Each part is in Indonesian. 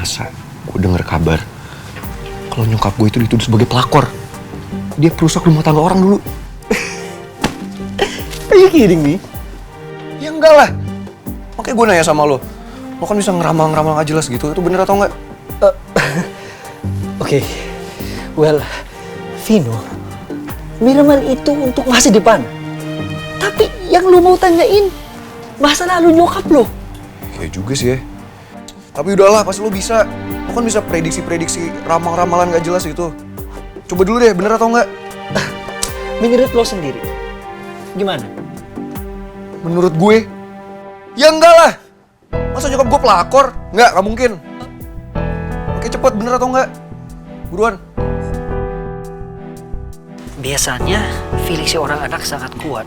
masa gue denger kabar kalau nyokap gue itu dituduh sebagai pelakor. Dia perusak rumah tangga orang dulu. Are you kidding me? Ya enggak lah. Makanya gue nanya sama lo. Lo kan bisa ngeramal-ngeramal gak jelas gitu. Itu bener atau enggak? Oke. Well, Vino, Miramal itu untuk masa depan. Tapi yang lu mau tanyain masa lalu nyokap lo. Ya juga sih ya. Tapi udahlah, pasti lo bisa. Lo kan bisa prediksi-prediksi ramal-ramalan gak jelas gitu. Coba dulu deh, bener atau enggak? Menurut lo sendiri, gimana? Menurut gue, ya enggak lah. Masa nyokap gue pelakor? Enggak mungkin. Oke, cepet, bener atau enggak? Buruan. Biasanya feeling si orang anak sangat kuat.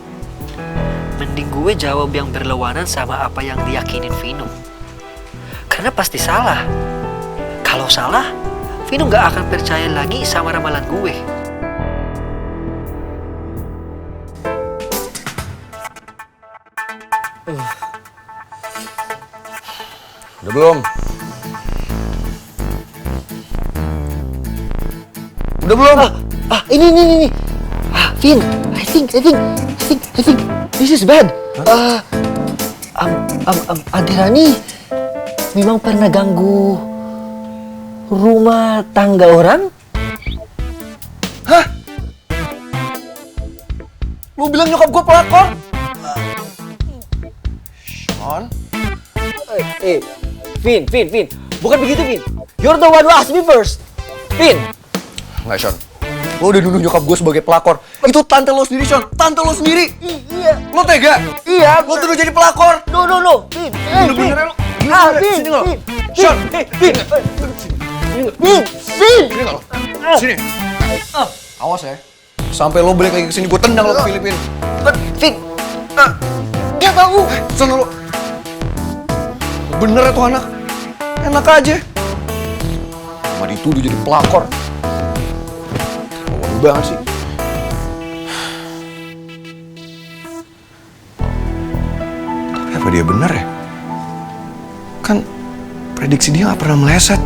Mending gue jawab yang berlawanan sama apa yang diyakinin Vino. Karena pasti salah. Kalau salah, Vino gak akan percaya lagi sama ramalan gue. Udah belum? Udah belum? Ini. Vin, I think this is bad. Adirani memang pernah ganggu rumah tangga orang? Hah? Lu bilang nyokap gue pelakor? Sean? Vin. Bukan begitu, Vin. You're the one who asked me first. Vin. Nggak, Sean. Lo udah nuduh nyokap gue sebagai pelakor. Itu tante lo sendiri, Sean. Tante lo sendiri. Iya. Lo tega? Iya. Lo tuduh jadi pelakor. No. Vin. Bener-bener lo. Vin. Sini lo. Vin. Sean. Vin. Vin. Sini nggak lo? Sini. Awas ya. Sampai lo balik lagi ke sini, gue tendang lo ke Filipina. Vin. Dia tahu. Sana lo. Bener ya tuh anak. Enak aja. Cuma dituduh jadi pelakor. Bawang banget sih. Tapi apa dia bener ya? Kan prediksi dia gak pernah meleset.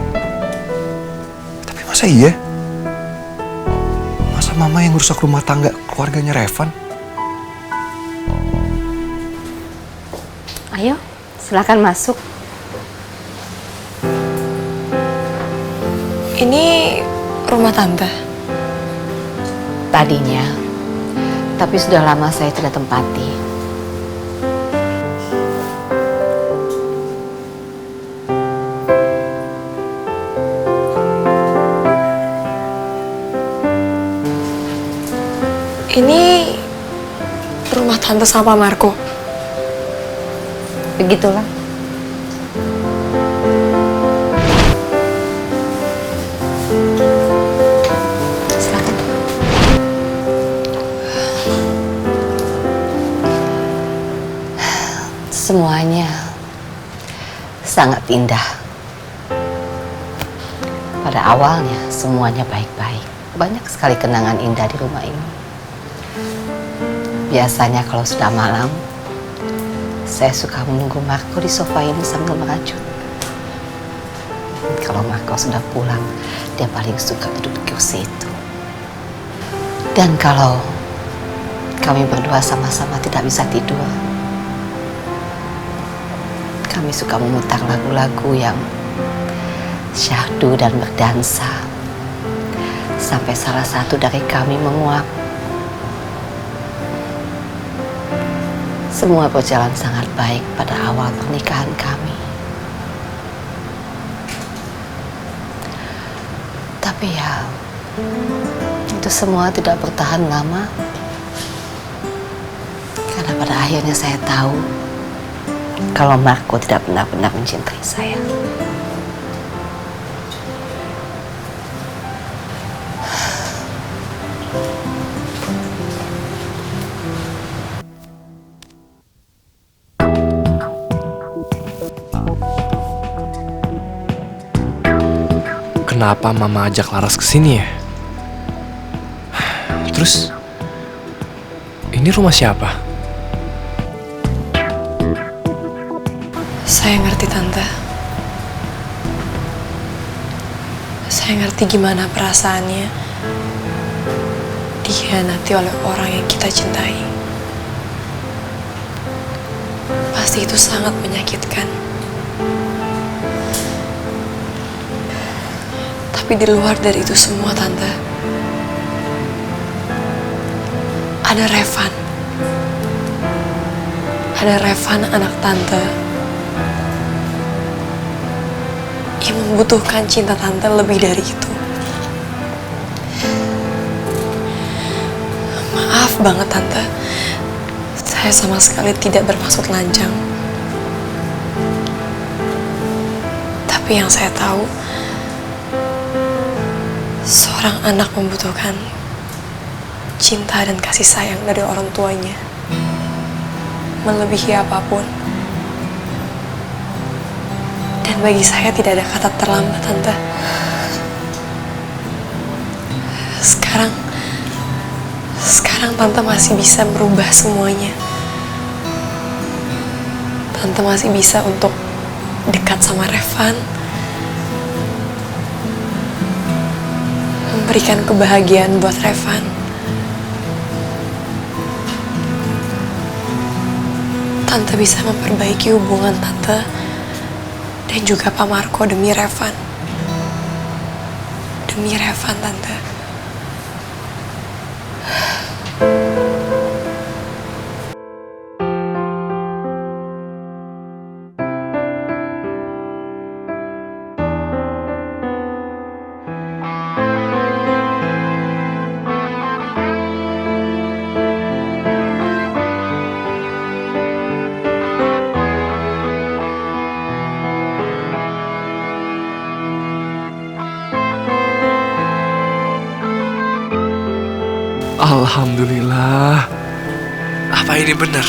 Tapi masa iya? Masa mama yang rusak rumah tangga keluarganya Revan? Ayo, silakan masuk. Ini rumah tante. Tadinya, tapi sudah lama saya tidak tempati. Ini rumah tante sama Marco. Begitulah. Silakan. Semuanya sangat indah. Pada awalnya semuanya baik-baik. Banyak sekali kenangan indah di rumah ini. Biasanya kalau sudah malam, saya suka menunggu Marco di sofa ini sambil merajut. Kalau Marco sudah pulang, dia paling suka duduk di kursi itu. Dan kalau kami berdua sama-sama tidak bisa tidur, kami suka memutar lagu-lagu yang syahdu dan berdansa. Sampai salah satu dari kami menguap. Semua berjalan sangat baik pada awal pernikahan kami. Tapi ya, itu semua tidak bertahan lama. Karena pada akhirnya saya tahu kalau Marco tidak benar-benar mencintai saya. Kenapa Mama ajak Laras kesini ya? Terus, ini rumah siapa? Saya ngerti, Tante. Saya ngerti gimana perasaannya dikhianati oleh orang yang kita cintai. Pasti itu sangat menyakitkan. Tapi di luar dari itu semua, Tante, ada Revan. Ada Revan, anak Tante, yang membutuhkan cinta Tante lebih dari itu. Maaf banget, Tante. Saya sama sekali tidak bermaksud lancang. Tapi yang saya tahu, seorang anak membutuhkan cinta dan kasih sayang dari orang tuanya melebihi apapun. Dan bagi saya tidak ada kata terlambat, Tante. Sekarang Tante masih bisa merubah semuanya. Tante masih bisa untuk dekat sama Revan, memberikan kebahagiaan buat Revan. Tante bisa memperbaiki hubungan Tante dan juga Pak Marco demi Revan. Demi Revan, Tante. Alhamdulillah. Apa ini bener?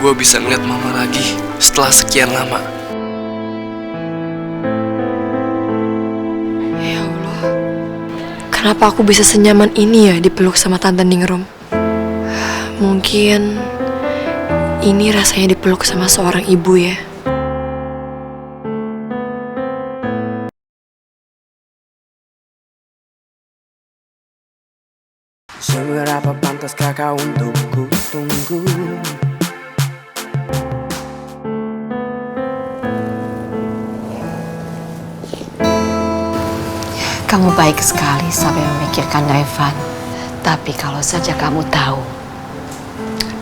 Gue bisa ngeliat mama lagi setelah sekian lama. Ya Allah, kenapa aku bisa senyaman ini ya dipeluk sama Tante Ningrum? Mungkin ini rasanya dipeluk sama seorang ibu ya. Seberapa pantaskah kau untuk ku tunggu? Kamu baik sekali sampai memikirkan Revan. Tapi kalau saja kamu tahu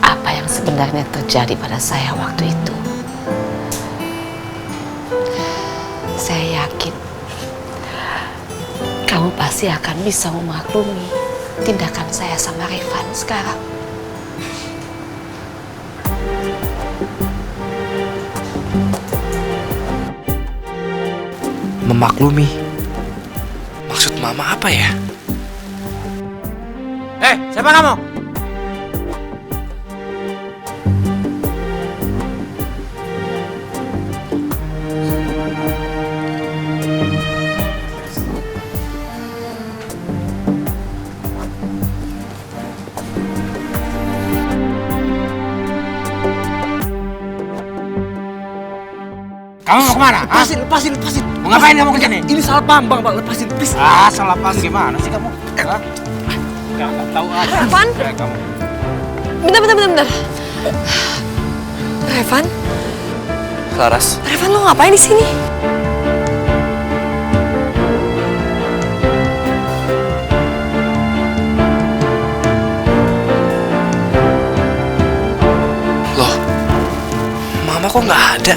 apa yang sebenarnya terjadi pada saya waktu itu, saya yakin kamu pasti akan bisa memaklumi tindakan saya sama Revan sekarang. Memaklumi? Maksud mama apa ya? Siapa kamu? Kamu mau kemana? Lepasin. Mau ngapain kamu kesini? Ini salah paham, Bang. Lepasin, please. Salah paham gimana sih kamu? Hah? Gak tahu aja. Revan? Ya, kamu. Bentar. Revan? Laras, Revan, lo ngapain di sini? loh, mama kok nggak ada?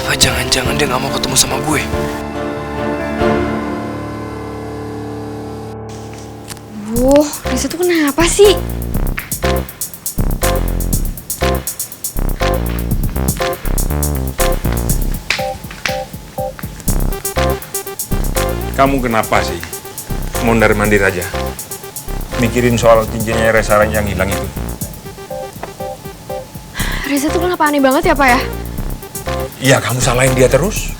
Apa jangan-jangan dia nggak mau ketemu sama gue? Risa tuh kenapa sih? Kamu kenapa sih? Mondar-mandir aja. Mikirin soal cincinnya Resa yang hilang itu. Risa tuh kenapa aneh banget ya, Pak ya? Iya, kamu salahin dia terus.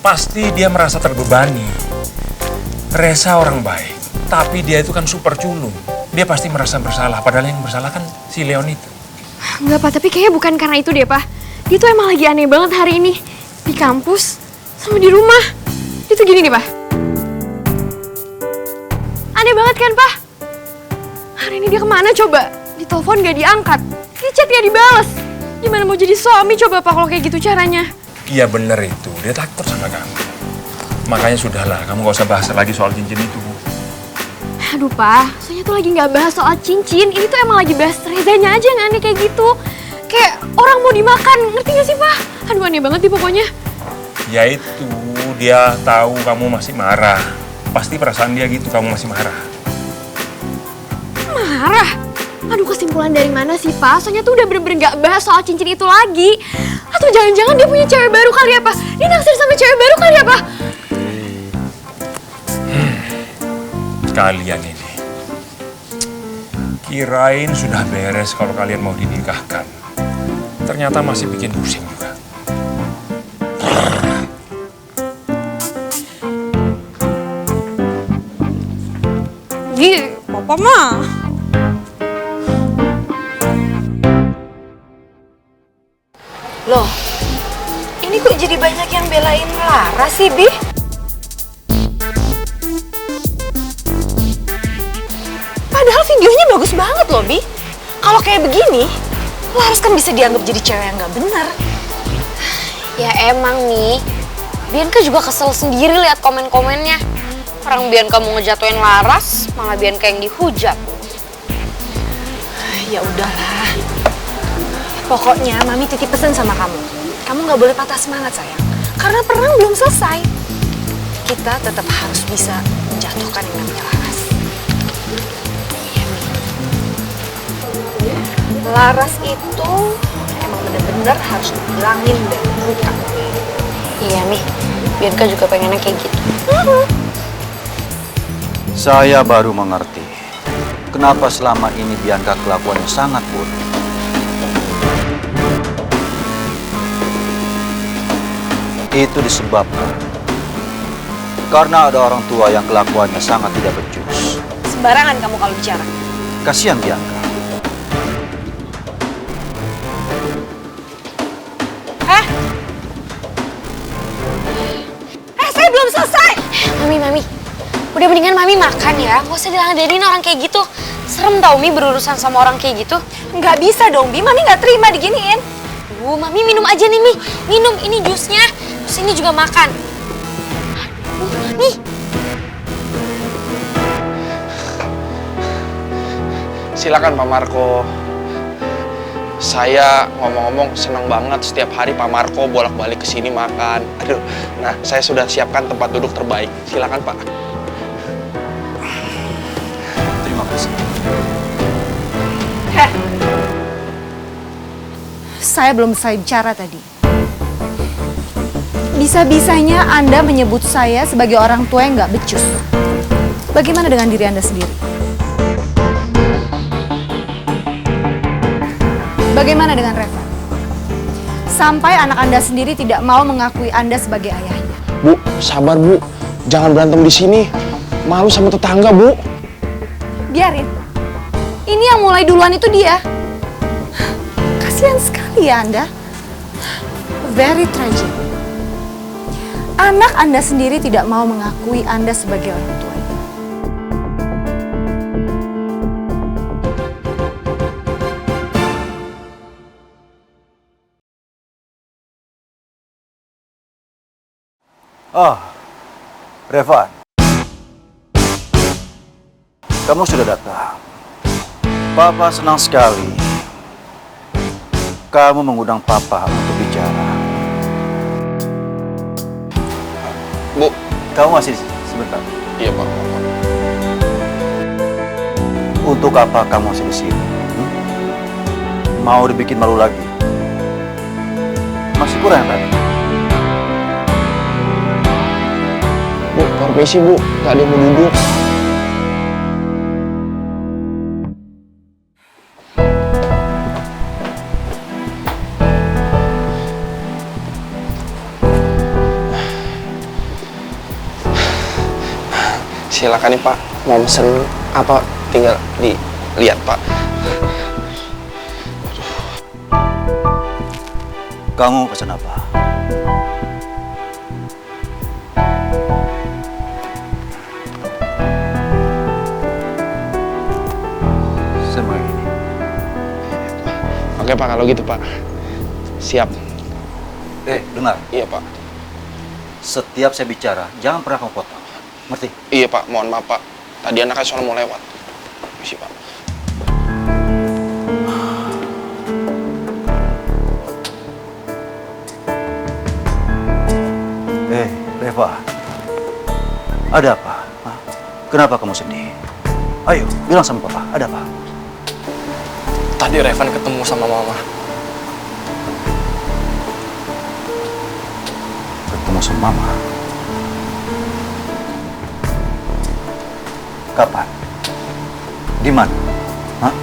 Pasti dia merasa terbebani. Resa orang baik, tapi dia itu kan super culun. Dia pasti merasa bersalah, padahal yang bersalah kan si Leon itu. Enggak, Pak, tapi kayaknya bukan karena itu deh, Pak. Dia tuh emang lagi aneh banget hari ini. Di kampus, sama di rumah. Dia tuh gini nih, Pak. Aneh banget kan, Pak? Hari ini dia kemana coba? Ditelepon gak diangkat, di chat gak dibales. Gimana mau jadi suami coba, Pak, kalau kayak gitu caranya? Iya bener itu, dia takut sama kamu. Makanya sudahlah, kamu gak usah bahas lagi soal cincin itu. Aduh, Pak, soalnya tuh lagi nggak bahas soal cincin. Ini tuh emang lagi bahas Rezanya aja yang aneh kayak gitu. Kayak orang mau dimakan, ngerti gak sih, Pak? Aduh, aneh banget nih pokoknya. Ya itu, dia tahu kamu masih marah. Pasti perasaan dia gitu, kamu masih marah. Marah? Aduh, kesimpulan dari mana sih, Pak? Soalnya tuh udah bener-bener nggak bahas soal cincin itu lagi. Atau jangan-jangan dia punya cewek baru kali ya, Pak? Dia naksir sama cewek baru kali ya, Pak? Kalian ini kirain sudah beres kalau kalian mau dinikahkan. Ternyata masih bikin pusing juga. Papa mah. Loh, ini kok jadi banyak yang belain Lara sih, Bi? Padahal videonya bagus banget loh, Bi. Kalau kayak begini, Laras kan bisa dianggap jadi cewek yang nggak benar. Ya emang nih, Bianca juga kesel sendiri lihat komen-komennya. Orang Bianca mau ngejatuhin Laras, malah Bianca yang dihujat. Ya udahlah. Pokoknya Mami titip pesan sama kamu. Kamu nggak boleh patah semangat, sayang. Karena perang belum selesai. Kita tetap harus bisa menjatuhkan yang namanya Laras. Laras itu emang bener-bener harus dihilangin dari muka. Iya nih, Bianca juga pengennya kayak gitu. Saya baru mengerti kenapa selama ini Bianca kelakuannya sangat buruk. Itu disebabkan karena ada orang tua yang kelakuannya sangat tidak becus. Sembarangan kamu kalau bicara. Kasihan Bianca. Saya belum selesai. Mami, udah mendingan Mami makan ya. Gak usah diladenin orang kayak gitu. Serem tau Mi berurusan sama orang kayak gitu. Nggak bisa dong, Bi. Mami nggak terima diginiin. Mami minum aja nih Mi. Minum, ini jusnya. Terus ini juga makan. Nih. Silakan Pak Marco. Saya ngomong-ngomong senang banget setiap hari Pak Marco bolak-balik ke sini makan. Aduh, nah saya sudah siapkan tempat duduk terbaik. Silakan Pak. Terima kasih. Saya belum selesai bicara tadi. Bisa-bisanya Anda menyebut saya sebagai orang tua yang nggak becus. Bagaimana dengan diri Anda sendiri? Bagaimana dengan Reva? Sampai anak Anda sendiri tidak mau mengakui Anda sebagai ayahnya. Bu, sabar Bu. Jangan berantem di sini. Malu sama tetangga, Bu. Biarin. Ini yang mulai duluan itu dia. Kasihan sekali ya Anda. Very tragic. Anak Anda sendiri tidak mau mengakui Anda sebagai orang tuanya. Oh, Reva. Kamu sudah datang. Papa senang sekali. Kamu mengundang Papa untuk bicara. Bu. Kamu masih di sini sebentar. Iya Pak. Untuk apa kamu masih di sini? Mau dibikin malu lagi? Masih kurang yang tadi? Bu, permisi Bu. Gak ada yang mau duduk. Silakan nih Pak, mau pesen apa tinggal dilihat Pak. Kamu pesan apa? Oke Pak, kalau gitu Pak. Siap. Dengar. Iya Pak. Setiap saya bicara, jangan pernah kamu potong. Ngerti? Iya Pak, mohon maaf Pak. Tadi anaknya soalnya mau lewat. Misi Pak. Reva, ada apa? Hah? Kenapa kamu sedih? Ayo, bilang sama papa, ada apa? Tadi Revan ketemu sama Mama. Ketemu sama mama? Kapan? Di mana? Hah?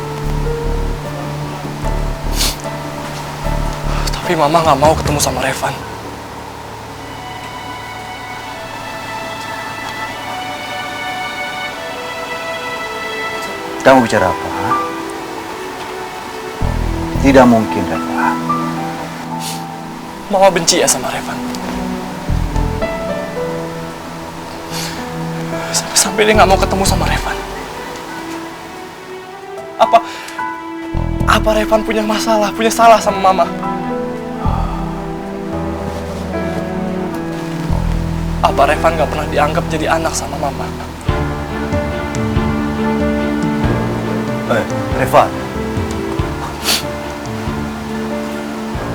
Tapi Mama nggak mau ketemu sama Revan. Kamu bicara apa? Hah? Tidak mungkin, Reva. Mama benci ya sama Revan. Sampai dia nggak mau ketemu sama Revan. Apa Revan punya masalah, punya salah sama Mama? Apa Revan nggak pernah dianggap jadi anak sama Mama? Reva,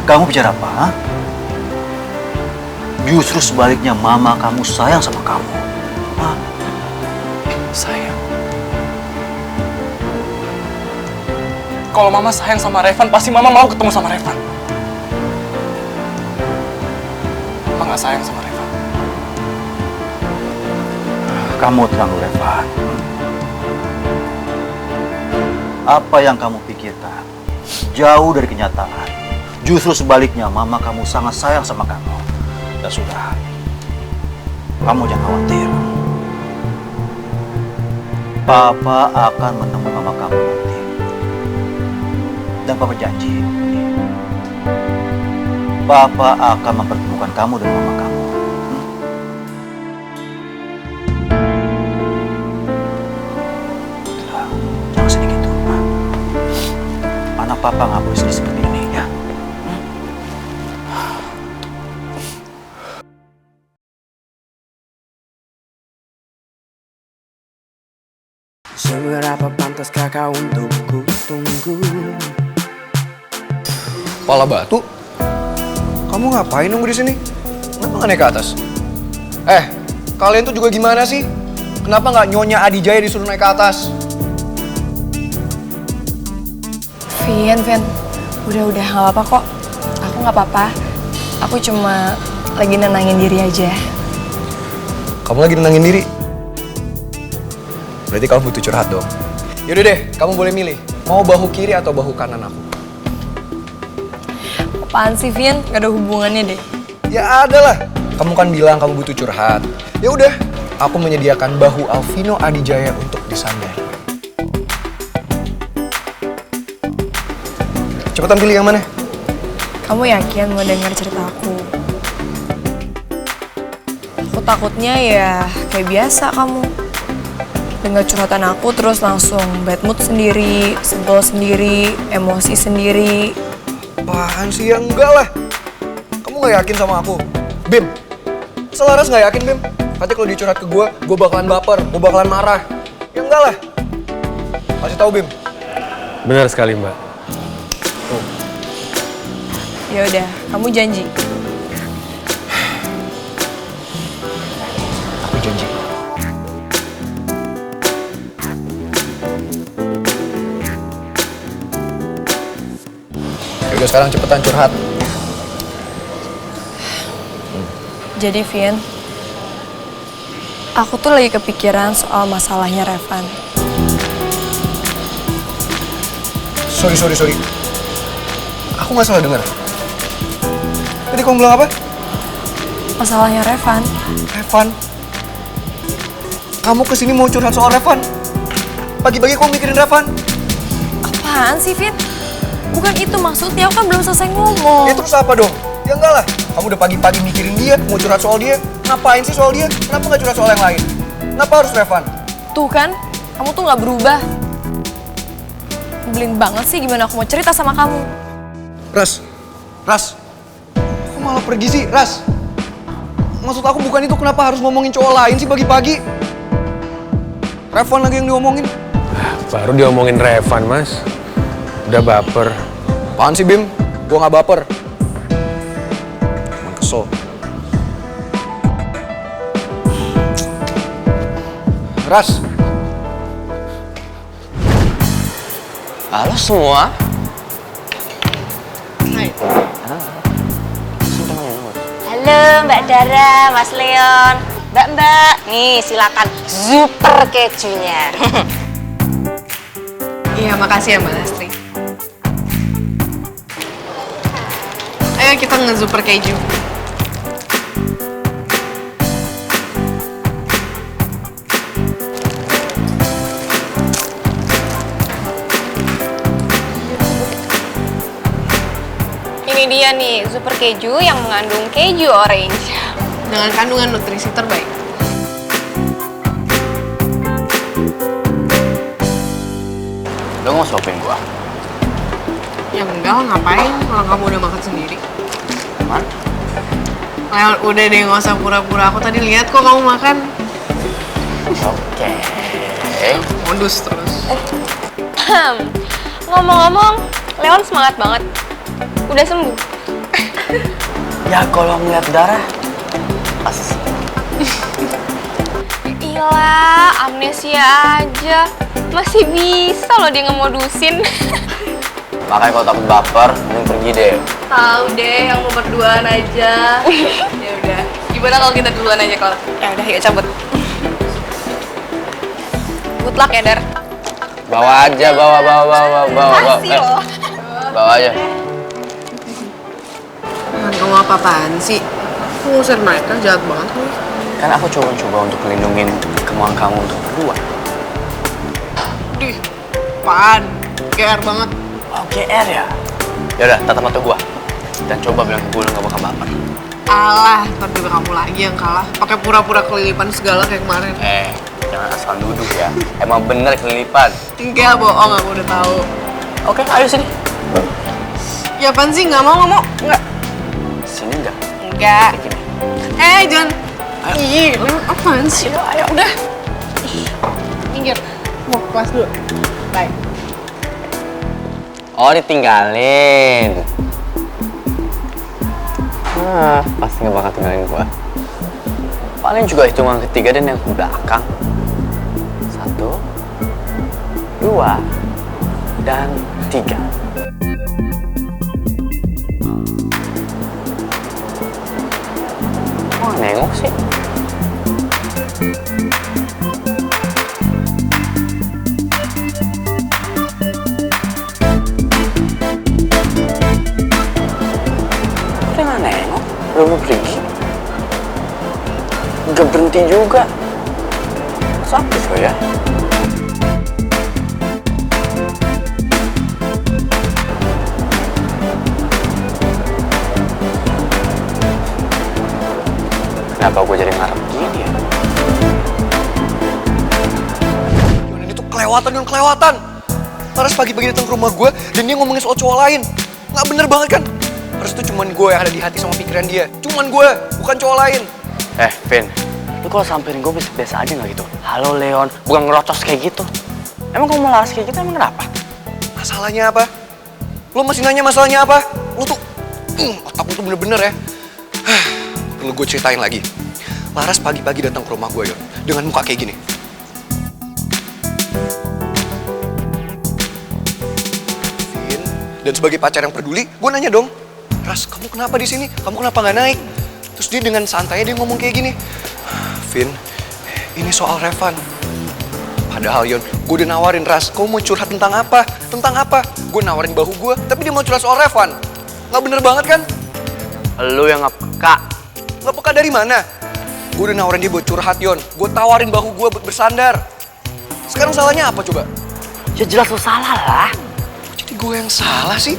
kamu bicara apa? Hah? Justru sebaliknya mama kamu sayang sama kamu. Hah? Sayang. Kalau Mama sayang sama Revan, pasti Mama mau ketemu sama Revan. Mama nggak sayang sama Revan. Kamu tenang, Reva. Apa yang kamu pikirkan jauh dari kenyataan. Justru sebaliknya, mama kamu sangat sayang sama kamu. Ya sudah, kamu jangan khawatir. Papa akan menemui mama kamu nanti. Dan Papa janji, Papa akan mempertemukan kamu dengan mama kamu. Jangan sedih gitu. Anak Papa nggak boleh sedih seperti ini ya. Seberapa pantaskah kau untuk ku tunggu? Kepala batu? Kamu ngapain nunggu di sini? Kenapa nggak naik ke atas? Kalian tuh juga gimana sih? Kenapa nggak Nyonya Adijaya disuruh naik ke atas? Vian, udah nggak apa-apa kok. Aku nggak apa-apa. Aku cuma lagi nenangin diri aja. Kamu lagi nenangin diri? Berarti kamu butuh curhat dong. Yaudah deh, kamu boleh milih. Mau bahu kiri atau bahu kanan aku? Apaan sih, Vian? Gak ada hubungannya deh. Ya ada lah. Kamu kan bilang kamu butuh curhat. Ya udah, aku menyediakan bahu Alvino Adijaya untuk disandai. Cepetan pilih yang mana? Kamu yakin mau denger cerita aku? Aku takutnya ya kayak biasa kamu. Dengar curhatan aku terus langsung bad mood sendiri, sebel sendiri, emosi sendiri. Apaan sih? Ya enggak lah. Kamu gak yakin sama aku? Bim, Selaras gak yakin Bim? Nanti kalau dicurhat ke gue bakalan baper, gue bakalan marah. Ya enggak lah. Kasih tahu Bim. Benar sekali Mbak. Tuh. Ya udah, kamu janji. Aku janji. Udah sekarang cepetan curhat. Jadi Vian, aku tuh lagi kepikiran soal masalahnya Revan. Sorry. Aku nggak salah dengar. Tadi kamu bilang apa? Masalahnya Revan. Revan? Kamu kesini mau curhat soal Revan? Pagi-pagi kamu mikirin Revan? Apaan sih, Vian? Bukan itu maksudnya, aku kan belum selesai ngomong. Ya terus apa dong? Ya enggak lah. Kamu udah pagi-pagi mikirin dia, mau curhat soal dia. Ngapain sih soal dia? Kenapa nggak curhat soal yang lain? Kenapa harus Revan? Tuh kan, kamu tuh nggak berubah. Nyebelin banget sih gimana aku mau cerita sama kamu. Ras, kok malah pergi sih, Ras? Maksud aku bukan itu, kenapa harus ngomongin cowok lain sih pagi-pagi? Revan lagi yang diomongin. Baru diomongin Revan, Mas. Udah baper. Apaan sih, Bim? Gua nggak baper. Cuman kesel. Ras. Halo semua. Halo Mbak Dara, Mas Leon. Mbak, nih silakan super kejunya. Iya, makasih ya Mbak Lastri. Ayo kita nge-super keju. Ini dia nih, super keju yang mengandung keju orange. Dengan kandungan nutrisi terbaik. Lo mau suapin gua? Ya enggak, ngapain? Orang kamu udah makan sendiri. Man? Leon, udah deh, nggak usah pura-pura. Aku tadi lihat kok kamu makan. Oke. Modus terus. Ngomong-ngomong, Leon semangat banget. Udah sembuh. Ya kalau ngeliat darah, pasti. Gila, amnesia aja. Masih bisa loh dia ngemodusin. Makanya kalau takut baper, mending pergi deh. Tahu deh, yang mau berduaan aja. Ya udah. Gimana kalau kita duluan aja, Klar? Ya udah, yuk cabut. Good luck ya, Dar. Bawa aja, bawa. Makasih loh. Bawa aja. Kamu apa-apaan sih? Ngusir mereka, jahat banget kamu. Kan aku coba untuk melindungi kemauan kamu untuk berdua. Dih, apaan? GR banget. Oh, GR ya? Yaudah, tatap mata gua. Dan coba bilang ke gue lu gak bakal baper. Alah, ntar juga kamu lagi yang kalah. Pakai pura-pura kelilipan segala kayak kemarin. Jangan asal nuduh ya. Emang bener kelilipan. Enggak, bohong, aku udah tahu. Oke, ayo sini. Ya apaan sih? Nggak mau. Nggak. Sini enggak? Enggak. Kayak gini. Jangan. Ih, lu apaan sih? Ayo. Udah. Minggir. Mau ke kelas dulu. Bye. Oh, ditinggalin. Pasti gak bakal tinggalin gua. Paling juga hitungan ketiga dan yang ke belakang. 1, 2, dan 3. Oh, nengok sih. Udah gak nengok, udah mau pergi. Gak berhenti juga. Sakit lo ya. Kenapa gue jadi ngarep gini ya? Yon, ini tuh kelewatan. Laras pagi-pagi datang ke rumah gue dan dia ngomongin soal cowok lain. Nggak bener banget kan? Laras tuh cuman gue yang ada di hati sama pikiran dia. Cuman gue, bukan cowok lain. Vin, lu kalau samperin gue biasa aja nggak gitu? Halo Leon, bukan ngerocos kayak gitu. Emang kamu mau Laras kayak gitu, emang kenapa? Masalahnya apa? Lo masih nanya masalahnya apa? Lo tuh, otak lo tuh bener-bener ya. Perlu gue ceritain lagi. Laras pagi-pagi datang ke rumah gue, Yon. Dengan muka kayak gini. Vin, dan sebagai pacar yang peduli, gue nanya dong. Ras, kamu kenapa di sini? Kamu kenapa nggak naik? Terus dia dengan santainya dia ngomong kayak gini. Vin, ini soal Revan. Padahal Yon, gue udah nawarin Ras, kamu mau curhat tentang apa? Tentang apa? Gue nawarin bahu gue, tapi dia mau curhat soal Revan. Nggak bener banget kan? Lu yang nggak peka. Nggak peka dari mana? Gue udah nawarin dia buat curhat, Yon. Gue tawarin bahu gue buat bersandar. Sekarang salahnya apa coba? Ya jelas lu salah lah. Jadi gue yang salah sih?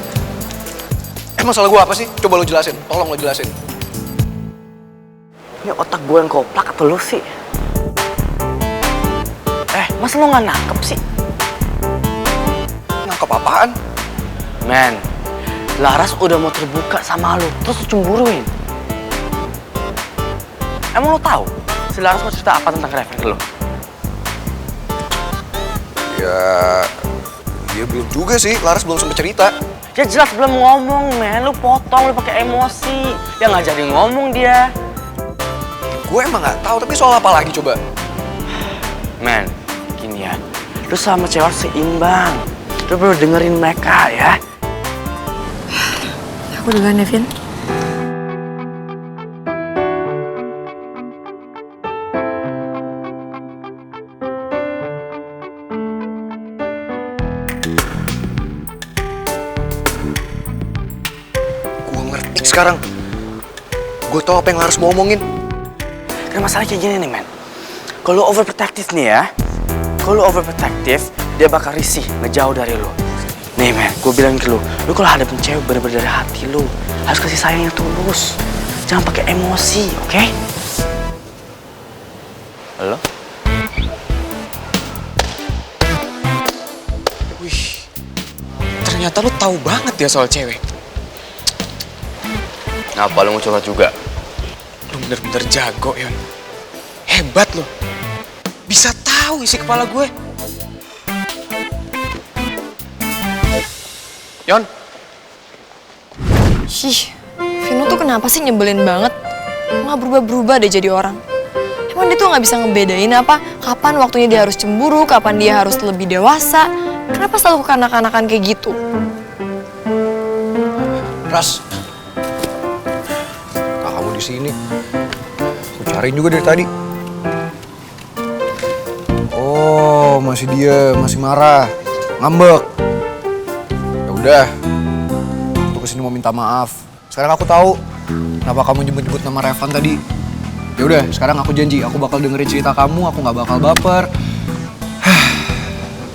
Emang salah gue apa sih? Coba lo jelasin, tolong lo jelasin. Ini otak gue yang koplak atau lu sih? Masa lu nggak nangkep sih? Nangkep apaan? Men, Laras udah mau terbuka sama lo, terus lu cemburuin. Emang lo tahu si Laras mau cerita apa tentang Reva ke lo? Ya, dia belum juga sih. Laras belum sempet cerita. Ya jelas belum ngomong, men. Lu potong, lu pakai emosi. Ya nggak jadi ngomong dia. Gue emang nggak tahu, tapi soal apa lagi coba? Men, gini ya. Lu sama cewek seimbang. Lu perlu dengerin mereka ya. Aku duluan ya, Vin. Gue ngerti sekarang. Gue tau apa yang Laras mau omongin. Karena masalah kayak gini nih, men. Kalau overprotective nih ya. Kalau overprotective, dia bakal risih, ngejauh dari lu. Nih, men, gue bilang ke lu kalau hadapin cewek bener-bener dari hati lu, harus kasih sayang yang tulus. Jangan pakai emosi, oke? Halo? Wih, ternyata lu tahu banget ya soal cewek. Ngapa lu mau coba juga? Lu bener-bener jago, Yon. Hebat lu. Bisa tahu isi kepala gue. Yon. Shih, Vino tuh kenapa sih nyebelin banget? Nggak berubah-berubah deh jadi orang. Emang dia tuh nggak bisa ngebedain apa kapan waktunya dia harus cemburu, kapan dia harus lebih dewasa. Kenapa selalu kekanak-kanakan kayak gitu? Ras, kamu di sini. Aku cariin juga dari tadi. Oh, masih dia, masih marah, ngambek. Ya udah, aku kesini mau minta maaf. Sekarang aku tahu kenapa kamu nyebut-nyebut nama Revan tadi. Ya udah, sekarang aku janji, aku bakal dengerin cerita kamu, aku nggak bakal baper.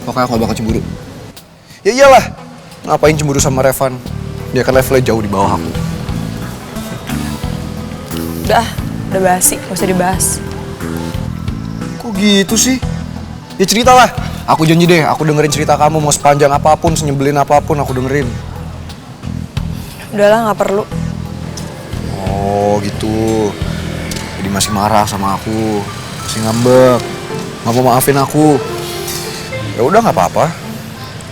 Pokoknya aku gak bakal cemburu. Ya iyalah, ngapain cemburu sama Revan? Dia kan levelnya jauh di bawah aku. Udah basi, gak usah dibahas. Kok gitu sih? Ya ceritalah. Aku janji deh, aku dengerin cerita kamu mau sepanjang apapun, senyebelin apapun aku dengerin. Udahlah, gak perlu. Oh gitu. Jadi masih marah sama aku, masih ngambek, nggak mau maafin aku. Ya udah nggak apa-apa.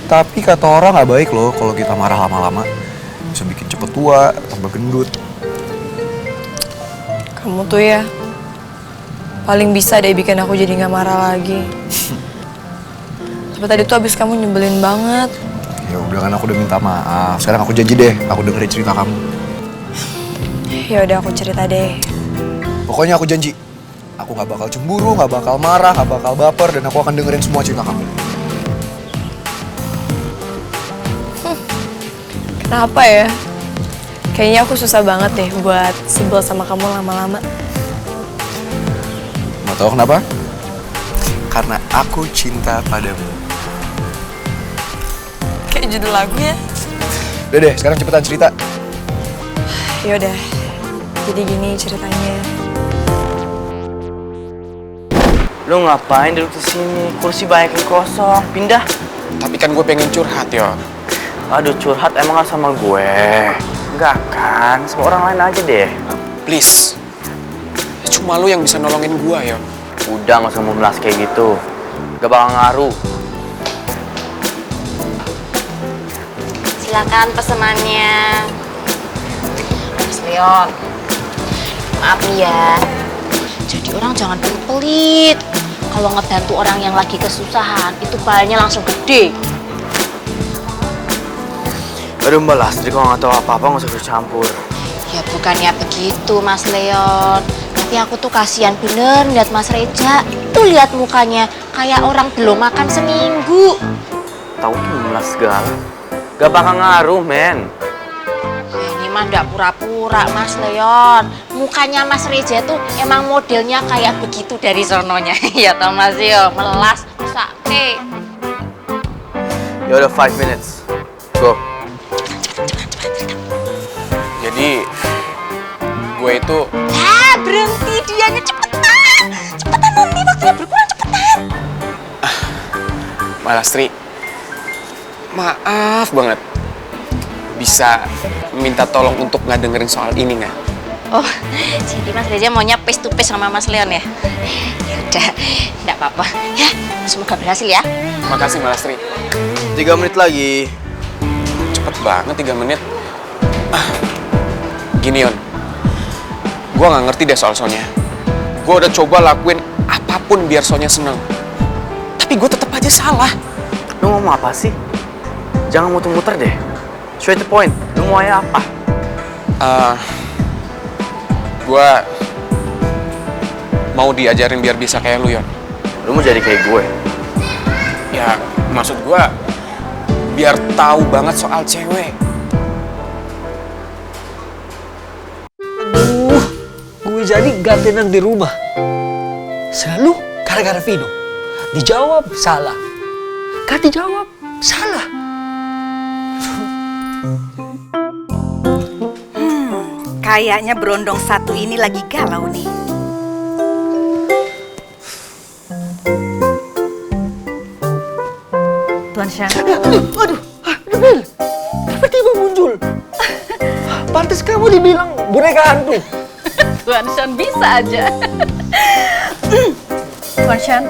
Tapi kata orang nggak baik loh kalau kita marah lama-lama. Bisa bikin cepet tua, tambah gendut. Kamu tuh ya, paling bisa deh bikin aku jadi gak marah lagi. Tapi tadi tuh abis kamu nyebelin banget. Ya udah kan aku udah minta maaf. Sekarang aku janji deh, aku dengerin cerita kamu. Ya udah aku cerita deh. Pokoknya aku janji, aku nggak bakal cemburu, nggak bakal marah, nggak bakal baper, dan aku akan dengerin semua cerita kamu. Kenapa ya? Kayaknya aku susah banget deh buat sebel sama kamu lama-lama. Mau tahu kenapa? Karena aku cinta padamu. Kayak judul lagunya. Udah deh, sekarang cepetan cerita. Yaudah, jadi gini ceritanya. Lu ngapain duduk di sini? Kursi banyak yang kosong. Pindah. Tapi kan gue pengen curhat, Yon. Aduh, curhat emang gak sama gue? Enggak kan, sama orang lain aja deh. Please. Cuma lu yang bisa nolongin gue, Yon. Udah, gak usah memelas kayak gitu. Gak bakal ngaruh. Silakan pesenannya. Mas Leon, maaf nih ya. Jadi orang jangan pelit. Kalau ngebantu orang yang lagi kesusahan, itu pahalanya langsung gede. Aduh Mbak Lastri, kalau nggak tahu apa-apa nggak usah bercampur. Ya bukannya begitu Mas Leon. Tapi aku tuh kasihan bener lihat Mas Reja. Tuh lihat mukanya kayak orang belum makan seminggu. Tahu tuh memelas segala. Gak bakal ngaruh, men. Ya, ini mah nggak pura-pura Mas Leon. Mukanya Mas Reja tuh emang modelnya kayak begitu dari sononya. Ya toh Mas yo, melas, sakit. Ya udah 5 minutes. Go. Jadi, gue itu... Berhenti dianya, cepetan. Cepetan nanti waktunya berkurang, cepetan. Mbak Lastri, maaf banget. bisa minta tolong untuk nggak dengerin soal ini nggak? Oh, jadi Mas Reza maunya face to face sama Mas Leon ya? Ya udah, nggak apa-apa. Ya, semoga berhasil ya. Makasih Mbak Lastri. 3 menit lagi. Cepet banget 3 menit. Gini Yon, gue nggak ngerti deh soal Sonya. Gue udah coba lakuin apapun biar Sonya seneng, tapi gue tetap aja salah. Lu ngomong apa sih? Jangan muter-muter deh. Straight to point. Lu mau apa? Gue mau diajarin biar bisa kayak lu, Yon. Lu mau jadi kayak gue? Ya, maksud gue biar tahu banget soal cewek. Aduh, gue jadi gak tenang di rumah. Selalu gara-gara Vino. Dijawab salah. Gak dijawab salah. Kayaknya berondong satu ini lagi galau nih. Tuan Shan. Aduh, Bel. Tiba-tiba muncul. Pantes kamu dibilang boneka hantu. Tuan Shan bisa aja. Tuan Shan.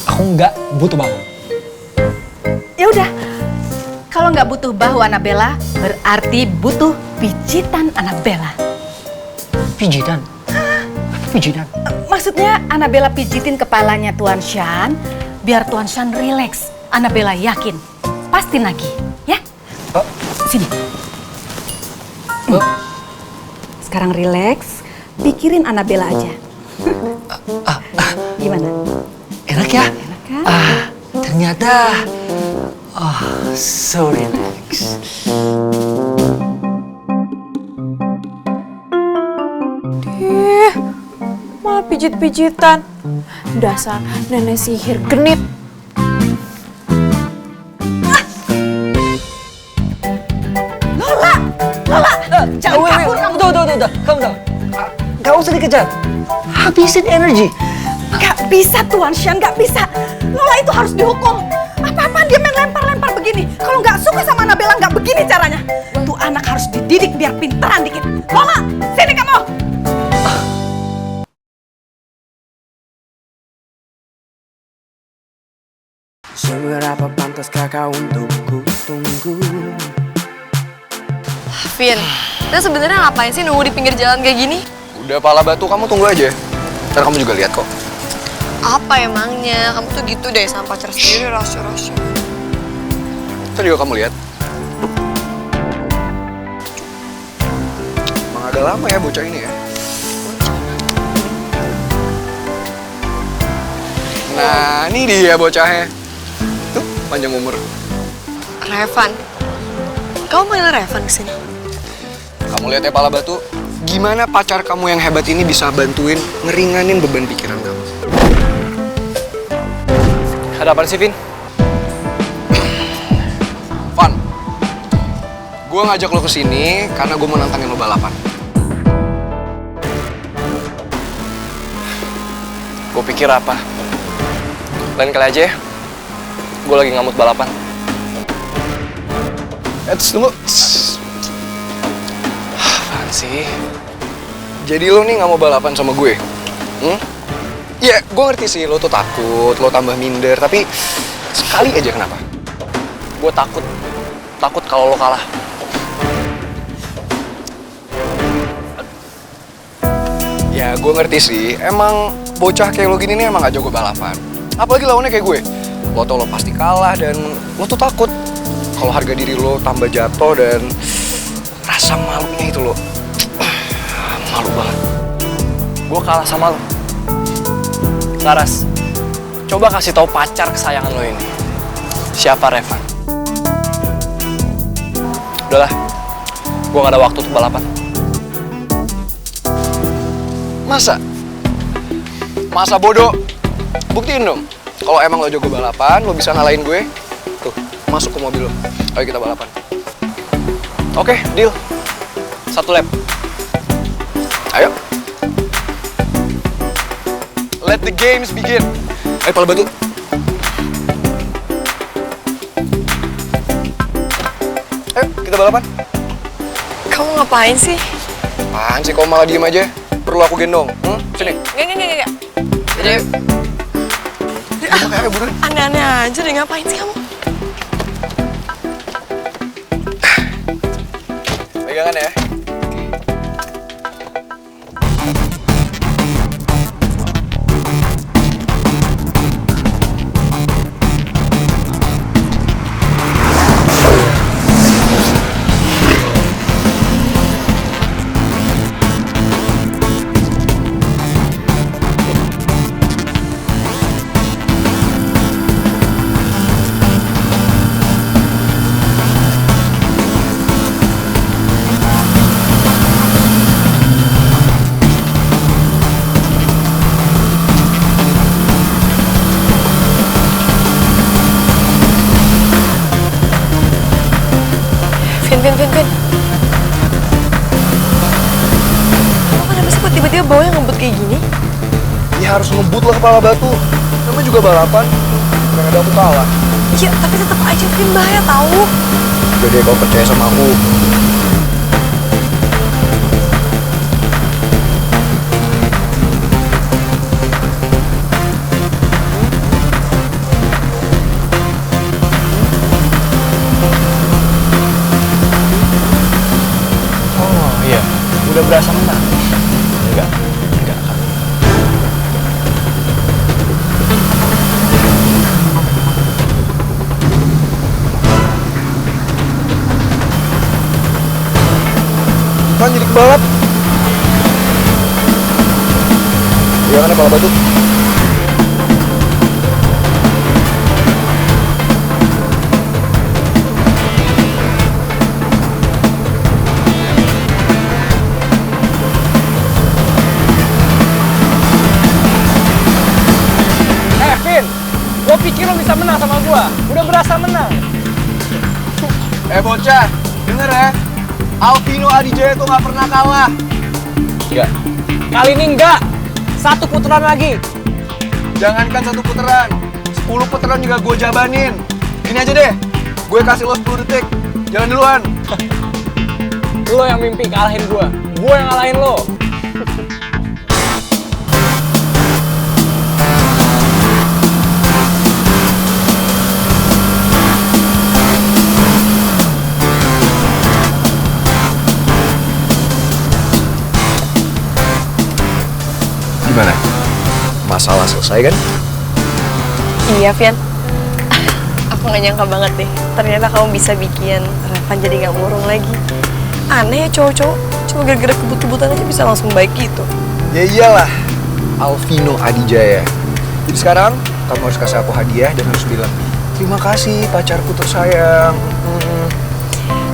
Aku nggak butuh bahu. Ya udah. Kalau nggak butuh bahu Annabella, berarti butuh pijitan Annabella. Pijitan? Pijitan? Maksudnya Annabella pijitin kepalanya Tuan Shan, biar Tuan Shan rileks. Annabella yakin, pasti nagih, ya? Sini. Sekarang rileks, pikirin Annabella aja. Gimana? Enak ya? Enak kan? Ternyata... so relax. Malah pijit-pijitan. Dasar nenek sihir genit. Lola! Jangan kabur kamu! Udah, kamu tahu. Gak usah dikejar. Habisin energi. Gak bisa Tuan Shan, gak bisa. Lola itu harus dihukum. Apa-apaan dia main lempar-lempar begini. Kalau nggak suka sama Annabella nggak begini caranya. Tuh anak harus dididik biar pinteran dikit. Lola, sini kamu. Seberapa pantaskah kau untuk ku tunggu? Vin, kita sebenarnya ngapain sih nunggu di pinggir jalan kayak gini? Udah pala batu, kamu tunggu aja. Ntar kamu juga lihat kok. Apa emangnya? Kamu tuh gitu deh sama pacar sendiri, rahasia-rahasia. Ntar juga kamu lihat. Emang agak lama ya bocah ini ya. Nah, ini dia bocahnya. Tuh, panjang umur. Revan. Kamu panggil Revan kesini? Kamu lihat ya pala batu, gimana pacar kamu yang hebat ini bisa bantuin ngeringanin beban pikiran kamu. Ada apaan sih, Vin? Van, gue ngajak lo kesini karena gue mau nantangin lo balapan. Gue pikir apa? Lain kali aja ya. Gue lagi ngamut balapan. Tunggu. Apaan sih? Jadi lo nih nggak mau balapan sama gue? Ya, gue ngerti sih lo tuh takut, lo tambah minder, tapi sekali aja kenapa? Gue takut kalau lo kalah. Ya, gue ngerti sih, emang bocah kayak lo gini nih emang gak jago balapan. Apalagi lawannya kayak gue. Lo tau lo pasti kalah dan lo tuh takut kalau harga diri lo tambah jatuh dan rasa malunya itu lo. Malu banget. Gue kalah sama lo. Laras, coba kasih tahu pacar kesayangan lo ini. Siapa Revan? Udahlah, gue gak ada waktu untuk balapan. Masa? Masa bodoh? Buktiin dong. Kalau emang lo jago balapan, lo bisa ngalahin gue. Tuh, masuk ke mobil lo. Ayo kita balapan. Oke, deal. 1 lap. Ayo. Let the games begin. Ayo pala batu. balapan? Kamu ngapain sih? Apaan sih, kau malah diem aja? Perlu aku gendong? Sini. Enggak. Jadi, kayak buruan. Aneh-aneh aja deh, ngapain sih kamu? Pegangan ya. Vin. Kamu kenapa sih kok tiba-tiba bawanya ngebut kayak gini? Ya harus ngebut lah kepala batu. Namanya juga balapan. Jangan ada aku kalah. Iya, tapi tetap aja Vin bahaya tahu. Udah deh, kau percaya sama aku. Udah berasa menang? Enggak. Kan jadi kebalap. Iya kan kepala batu. Lo pikir lo bisa menang sama gua? Udah berasa menang. Bocah, denger ya. Alvino Adijaya tuh gak pernah kalah. Enggak. Kali ini enggak. 1 putaran lagi. Jangankan 1 putaran, 10 putaran juga gue jabanin. Ini aja deh, gue kasih lo 10 detik. Jalan duluan. Lo yang mimpi kalahin gua yang ngalahin lo. Gimana? Masalah selesai kan? Iya, Vian. Aku gak nyangka banget deh. Ternyata kamu bisa bikin Revan jadi gak murung lagi. Aneh ya cowok-cowok. Cuma gara-gara kebut-kebutan aja bisa langsung baik gitu. Ya iyalah, Alvino Adijaya. Jadi sekarang kamu harus kasih aku hadiah dan harus bilang, terima kasih pacarku tersayang.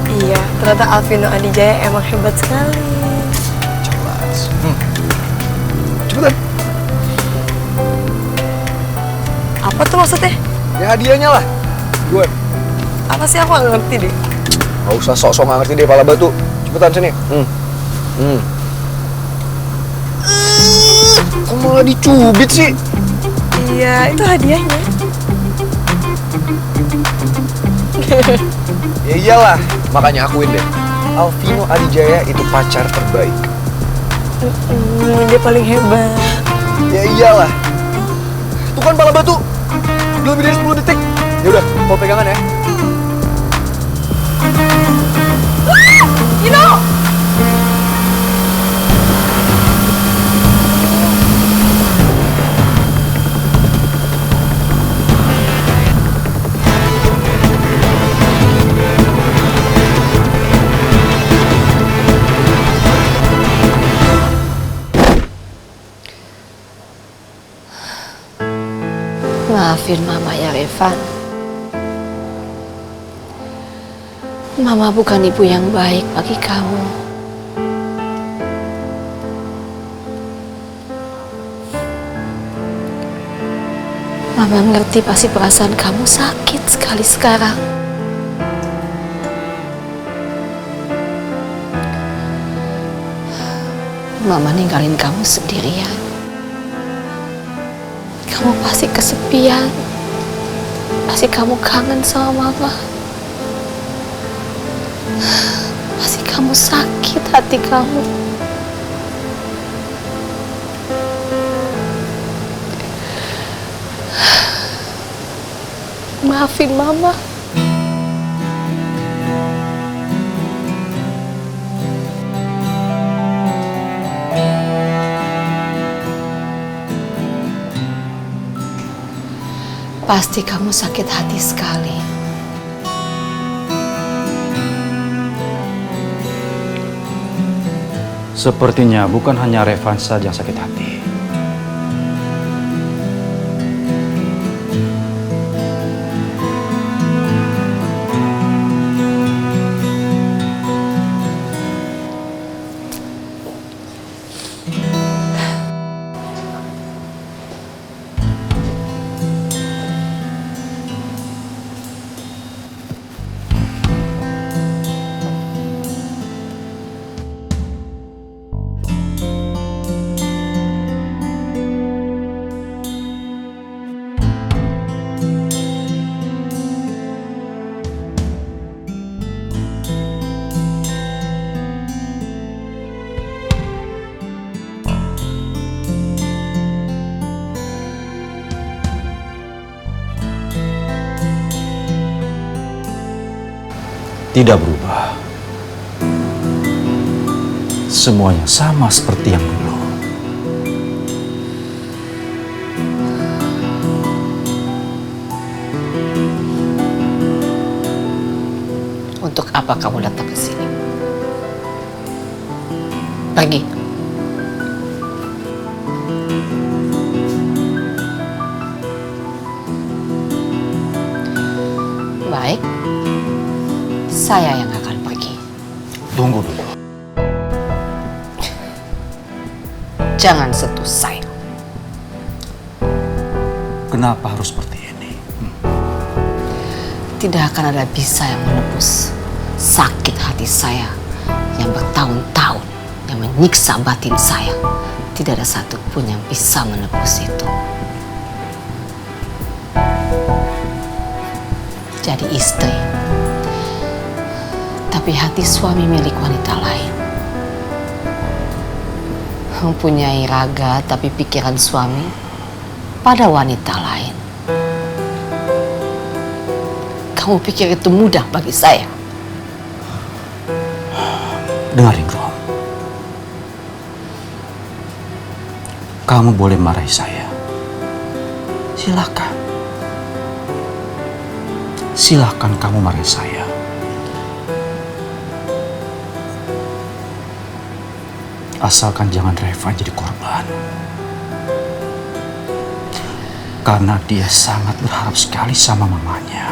Iya, ternyata Alvino Adijaya emang hebat sekali. Jelas. Cepetan. Apa tuh maksudnya? Ya hadiahnya lah. Duluan. Apa sih, aku gak ngerti deh. Gak usah sok-sok gak ngerti deh, pala batu. Cepetan sini. Kok malah dicubit sih? Iya, itu hadiahnya. Ya iyalah, makanya akuin deh. Alvino Adijaya itu pacar terbaik. Dia paling hebat. Ya iyalah. Tuh kan pala batu. Belum lebih dari 10 detik. Ya udah, mau pegangan ya. Gino! Maafin Mama ya, Revan. Mama bukan ibu yang baik bagi kamu. Mama ngerti pasti perasaan kamu sakit sekali sekarang. Mama ninggalin kamu sendirian. Kamu pasti kesepian. Pasti kamu kangen sama Mama. Pasti kamu sakit hati kamu. Maafin Mama. Pasti kamu sakit hati sekali. Sepertinya bukan hanya Revan saja yang sakit hati. Tidak berubah. Semuanya sama seperti yang dulu. Untuk apa kamu datang ke sini? Pergi. Baik. Saya yang akan pergi. Tunggu dulu. Jangan sentuh saya. Kenapa harus seperti ini? Tidak akan ada bisa yang menebus sakit hati saya yang bertahun-tahun, yang menyiksa batin saya. Tidak ada satupun yang bisa menebus itu. Jadi istri, tapi hati suami milik wanita lain. Mempunyai raga tapi pikiran suami pada wanita lain. Kamu pikir itu mudah bagi saya? Dengarin, Rom. Kamu boleh marahi saya. Silakan. Silakan kamu marahi saya. Asalkan jangan Reva jadi korban. Karena dia sangat berharap sekali sama mamanya.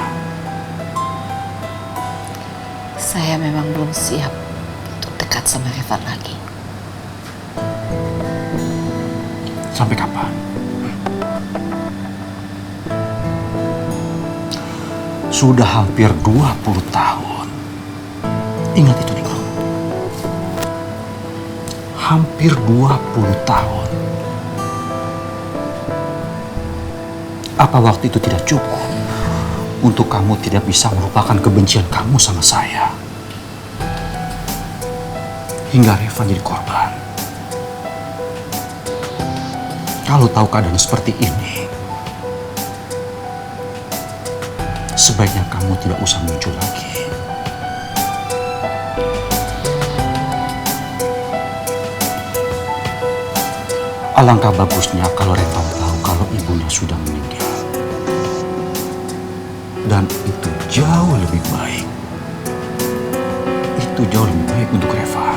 Saya memang belum siap untuk dekat sama Revan lagi. Sampai kapan? Sudah hampir 20 tahun. Ingat itu, Niko. Hampir 20 tahun. Apa waktu itu tidak cukup untuk kamu tidak bisa melupakan kebencian kamu sama saya? Hingga Reva jadi korban. Kalau tahu keadaan seperti ini, sebaiknya kamu tidak usah muncul lagi. Alangkah bagusnya kalau Reva tahu kalau ibunya sudah meninggal. Dan itu jauh lebih baik. Itu jauh lebih baik untuk Reva.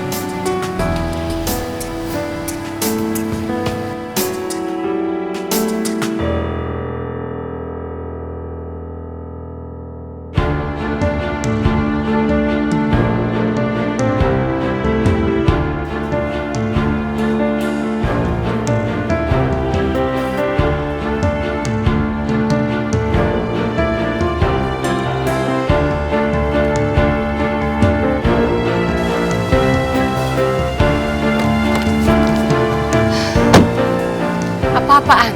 Apa-apaan?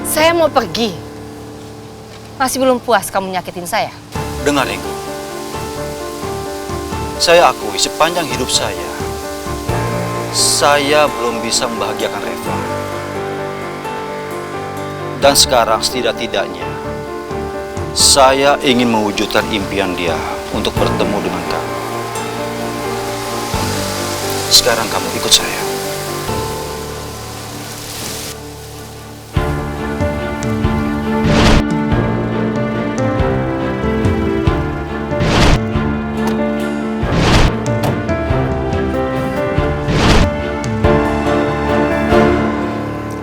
Saya mau pergi. Masih belum puas kamu nyakitin saya? Dengar, Eko. Saya akui sepanjang hidup saya belum bisa membahagiakan Reva. Dan sekarang setidak-tidaknya, saya ingin mewujudkan impian dia untuk bertemu dengan kamu. Sekarang kamu ikut saya.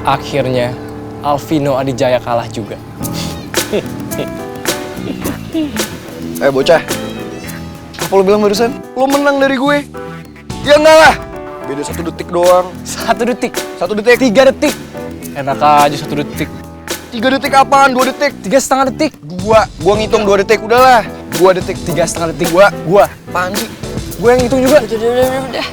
Akhirnya Alvino Adijaya kalah juga. Bocah, apa lo bilang barusan? Lo menang dari gue? Ya enggak lah, beda 1 detik doang. 1 detik? 1 detik? 3 detik? Enak aja 1 detik. 3 detik apaan? 2 detik? 3,5 detik? Gua ngitung 2 detik, udahlah. 2 detik. 3,5 detik? Gua. Apaan sih? Gue yang hitung juga. Udah.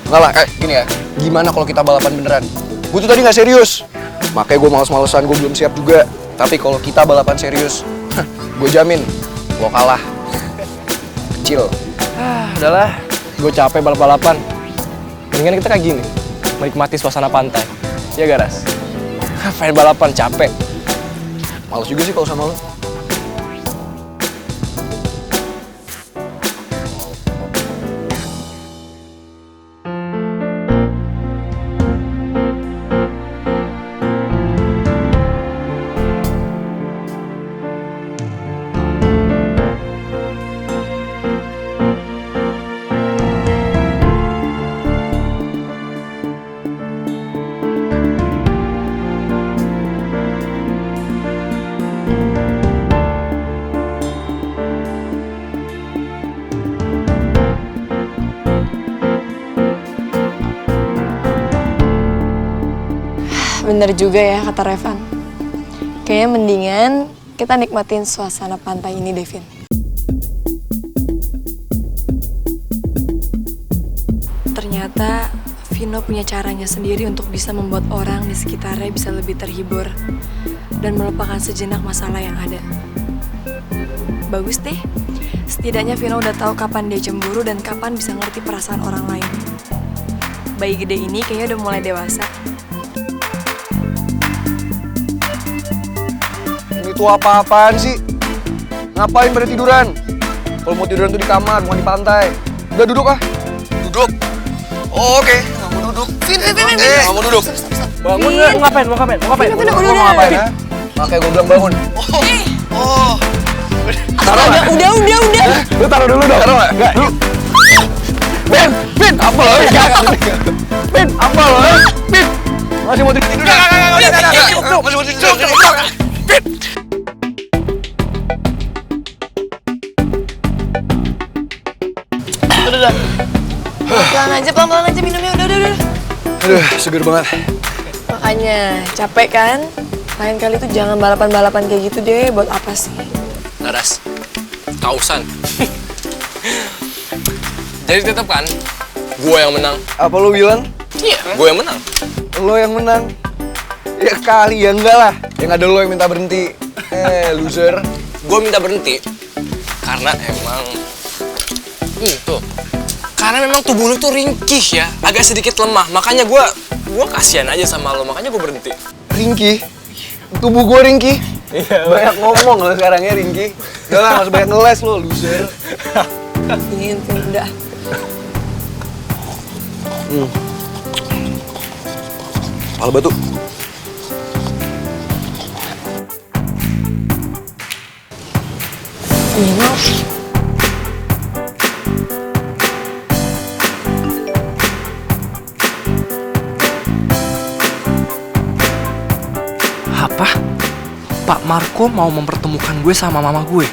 Enggak lah, gini ya. Gimana kalau kita balapan beneran? Gue tuh tadi nggak serius. Makanya gue males-malesan, gue belum siap juga. Tapi kalau kita balapan serius, gue jamin lo kalah. Kecil. Udahlah, gue capek balap-balapan. Mendingan kita kayak gini, menikmati suasana pantai. Ya Garas? Pengen balapan, capek. Males juga sih kalau sama lo. Bener juga ya kata Revan. Kayaknya mendingan kita nikmatin suasana pantai ini, Devin. Ternyata Vino punya caranya sendiri untuk bisa membuat orang di sekitarnya bisa lebih terhibur dan melupakan sejenak masalah yang ada. Bagus deh. Setidaknya Vino udah tahu kapan dia cemburu dan kapan bisa ngerti perasaan orang lain. Bayi gede ini kayaknya udah mulai dewasa. Itu apa-apaan sih? Ngapain pada tiduran? Kalau mau tiduran tuh di kamar, bukan di pantai. Udah duduk ah. Duduk. Oh, oke. Nggak mau duduk. Nggak mau duduk. Bangun nggak? Mau ngapain? Mau ngapain? Mau ngapain ya? Makanya gue bilang bangun. Oh. Taruh nggak? Udah. Lu taruh dulu dong. Taruh nggak? Ben, apa lo? Ben, apa lo? Ben, masih mau tidur? Nggak. Masih mau tidur. Ben. Udah. Pelan-pelan aja minumnya, udah. Aduh, seger banget. Makanya, capek kan? Lain kali tuh jangan balapan-balapan kayak gitu deh, buat apa sih? Garas, kausan. Jadi tetap kan, gue yang menang. Apa lo bilang? Iya, gue yang menang. Lo yang menang? Ya kali, ya enggak lah. Yang ada lo yang minta berhenti. Loser. Gue minta berhenti karena emang itu. Karena memang tubuh lu tuh ringkih ya, agak sedikit lemah. Makanya gue kasihan aja sama lo, makanya gue berhenti. Ringkih? Tubuh gue ringkih? Iya. Banyak ngomong lo sekarang ya, ringkih. Udah lah, masih banyak ngeles lo, loser. Ingin udah. Pala batu. Nino. Apa? Pak Marco mau mempertemukan gue sama mama gue?